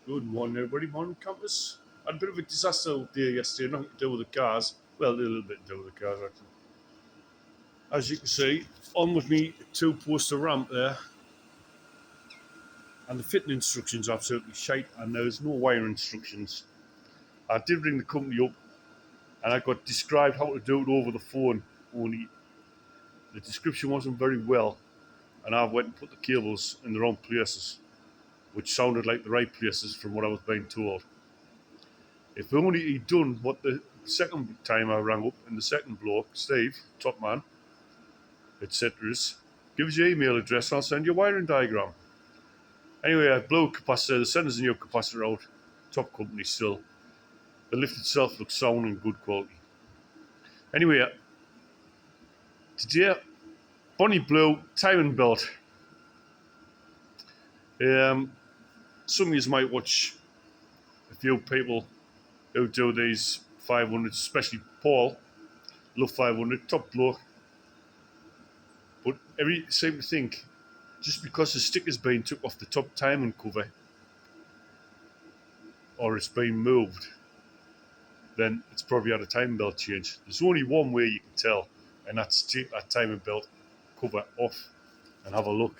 Good morning, everybody. Morning, campus. Had a bit of a disaster day yesterday, nothing to do with the cars. Well, a little bit to do with the cars, actually. As you can see, on with me two-poster ramp there, and the fitting instructions are absolutely shite, and there's no wire instructions. I did ring the company up, and I got described how to do it over the phone, only the description wasn't very well, and I went and put the cables in the wrong places, which sounded like the right places from what I was being told. If only he'd done what the second time I rang up and the second bloke, Steve, top man, etc., give us your email address and I'll send you a wiring diagram. Anyway, I blew a capacitor, the senders a new capacitor out, top company still. The lift itself looks sound and good quality. Anyway, today, Bonnie Blue timing belt. Some of you might watch a few people who do these 500s, especially Paul, love 500, top bloke. But every seem to think just because the sticker's been took off the top timing cover or it's been moved, then it's probably had a timing belt change. There's only one way you can tell, and that's to take that timing belt cover off and have a look.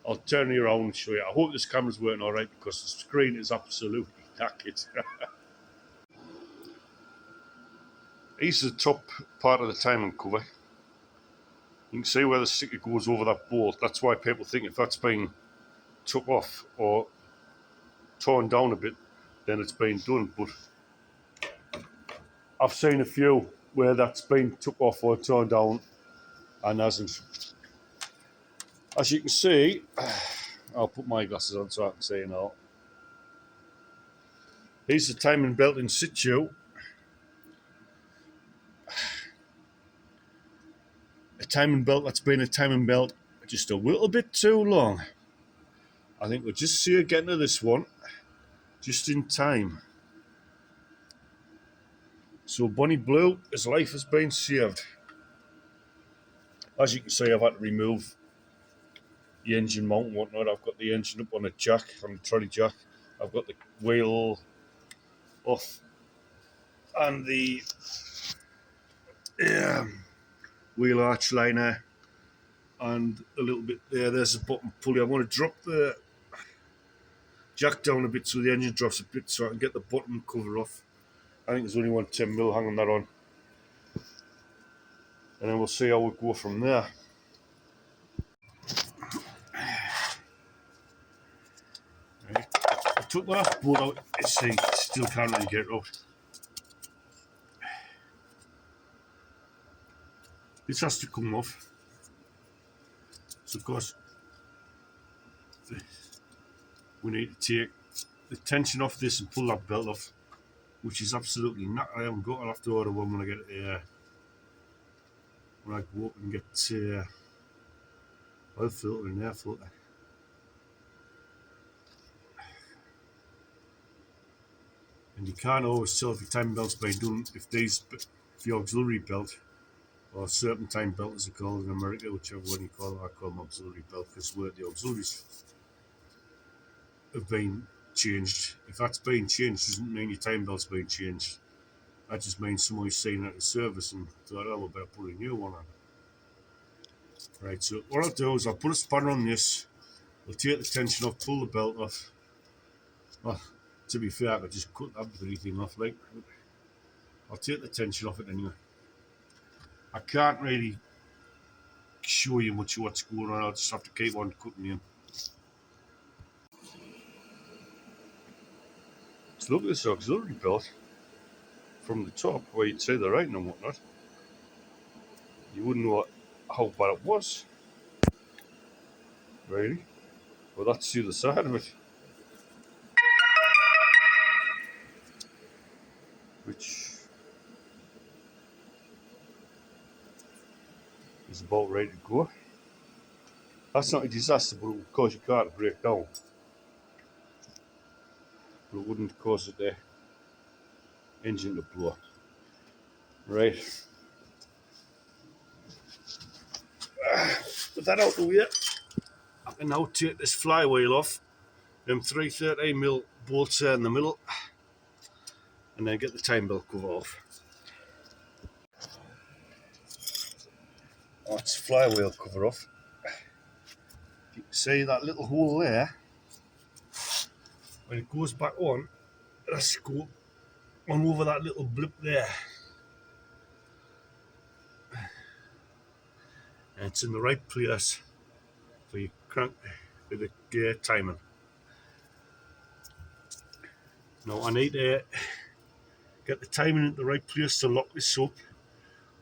I'll turn it around and show you. I hope this camera's working all right because the screen is absolutely knackered. This is the top part of the timing cover. You can see where the sticker goes over that bolt. That's why people think if that's been took off or torn down a bit, then it's been done. But I've seen a few where that's been took off or torn down and hasn't. As you can see, I'll put my glasses on so I can see it all. Here's the timing belt in situ. A timing belt that's been a timing belt just a little bit too long. I think we'll just see her getting to this one just in time. So Bonnie Blue, his life has been saved. As you can see, I've had to remove the engine mount and whatnot. I've got the engine up on a jack, on a trolley jack. I've got the wheel off and the wheel arch liner and a little bit there. There's a bottom pulley. I want to drop the jack down a bit so the engine drops a bit so I can get the bottom cover off. I think there's only one 10mm hanging that on. And then we'll see how we go from there. Right. I took the last bolt out, see, still can't really get it out. This has to come off. So of course, we need to take the tension off this and pull that belt off, which is absolutely not. I haven't got. I'll have to order one when I get when I go up and get oil filter and air filter. And you can't always tell if your timing belt's been done if the auxiliary belt or serpentine belt as they call it in America, whichever one you call it. I call them auxiliary belt because where the auxiliaries have been changed. If that's been changed, doesn't mean your time belt's been changed. That just means somebody's seen it at the service and thought, oh, we better put a new one on. Right, so what I'll do is I'll put a spanner on this, I'll take the tension off, pull the belt off. Well, to be fair, I could just cut that bloody thing off, like. I'll take the tension off it anyway. I can't really show you much of what's going on, I'll just have to keep on cutting in. So look at this auxiliary belt from the top where you'd see the writing and whatnot. You wouldn't know how bad it was. Really? Well, that's the other side of it. Which is about ready to go. That's not a disaster, but it would cause your car to break down. But it wouldn't cause the engine to blow. Right. With that out the way, I can now take this flywheel off them 313mm bolts there in the middle, and then get the time belt cover off. That's flywheel cover off. You can see that little hole there. When it goes back on, let's go on over that little blip there. And it's in the right place for your crank for the gear timing. Now I need to get the timing in the right place to lock this up.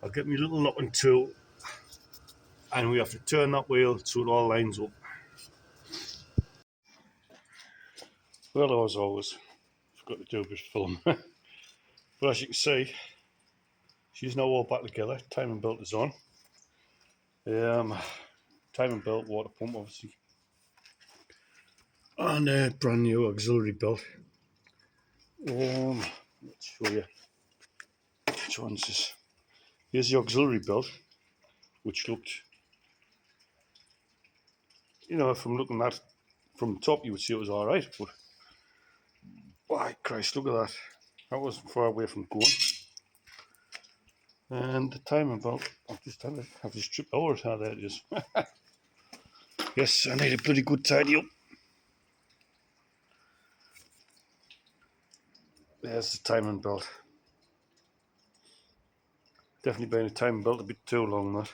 I'll get my little locking tool, and we have to turn that wheel so it all lines up. Well, as always, forgot to do a bit of film. But as you can see, she's now all back together. Timing belt is on. Timing belt, water pump, obviously, and a brand new auxiliary belt. Let's show you which one's this. Here's the auxiliary belt, which looked, from looking at from the top, you would see it was all right, but why, Christ, look at that. That wasn't far away from going. And the timing belt, I've just tripped over it. There it is. Yes, I need a bloody good tidy up. There's the timing belt. Definitely been a timing belt a bit too long, that.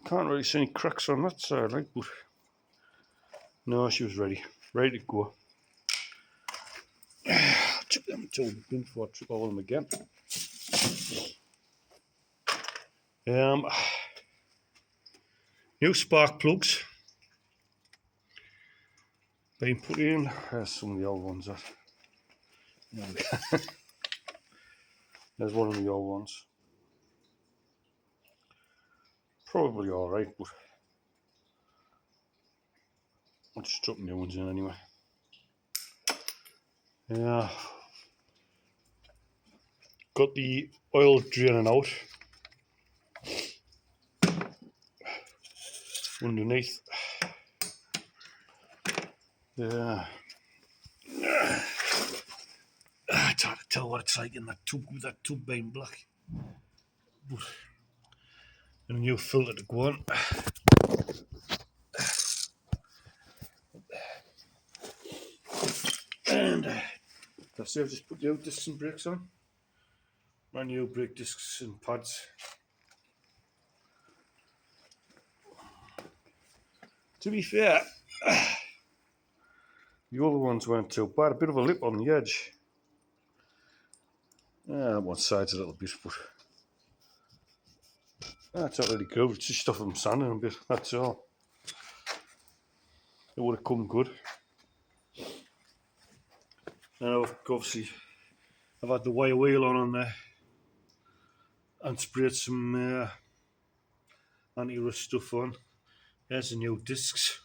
Can't really see any cracks on that side, like, but no, she was ready to go. Chuck them until the bin before I trip over them again. New spark plugs being put in. There's some of the old ones. There's one of the old ones. Probably all right, but I'll just drop new ones in anyway. Yeah, got the oil draining out underneath. Yeah, it's hard to tell what it's like in that tub with that tub being black. But a new filter to go on. And that's it. I've just put the out discs and brakes on. Brand new brake discs and pads. To be fair, the other ones weren't too bad. A bit of a lip on the edge. One side's a little bit, but that's not really good. It's just stuff I'm sanding a bit. That's all. It would have come good. And obviously, I've had the wire wheel on there and sprayed some anti-rust stuff on. There's the new discs.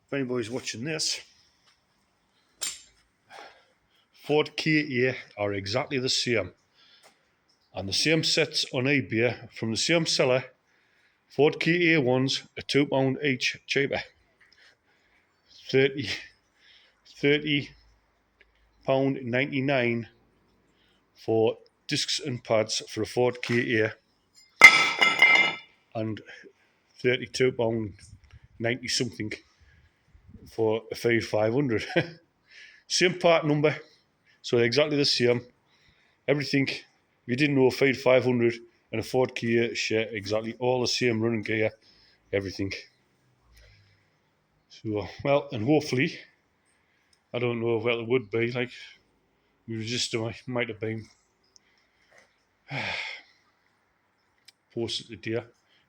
If anybody's watching this, Ford KA are exactly the same. And the same sets on eBay from the same seller. Ford KA ones are £2 each cheaper. £30.99 for discs and pads for a Ford KA, and £32.90 something for a Fiat 500. Same part number, so they're exactly the same. Everything. If you didn't know, a Fiat 500 and a Ford Kia share exactly all the same running gear, everything. So, well, and hopefully, I don't know what it would be, like, the resistor might have been posted today,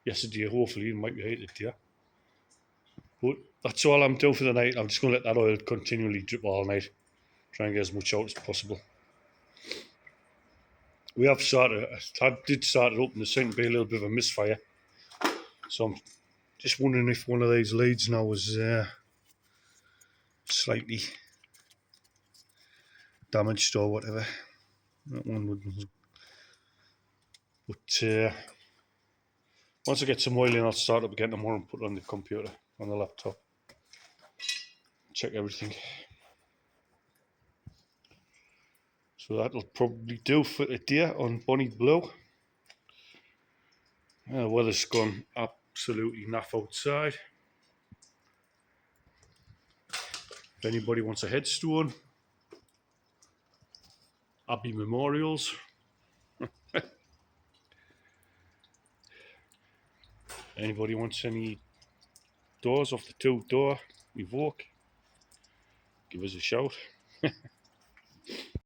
yesterday, hopefully it might be here today. But that's all I'm doing for the night. I'm just going to let that oil continually drip all night, try and get as much out as possible. We have started, I did start it up, and there seemed to be a little bit of a misfire. So I'm just wondering if one of these leads now was slightly damaged or whatever. That one wouldn't. But once I get some oil in, I'll start up again tomorrow and put it on the computer, on the laptop. check everything. So that'll probably do for today on Bonnie Blue. Weather's gone absolutely naff outside. If anybody wants a headstone, happy memorials. Anybody wants any doors off the two door evoke, give us a shout.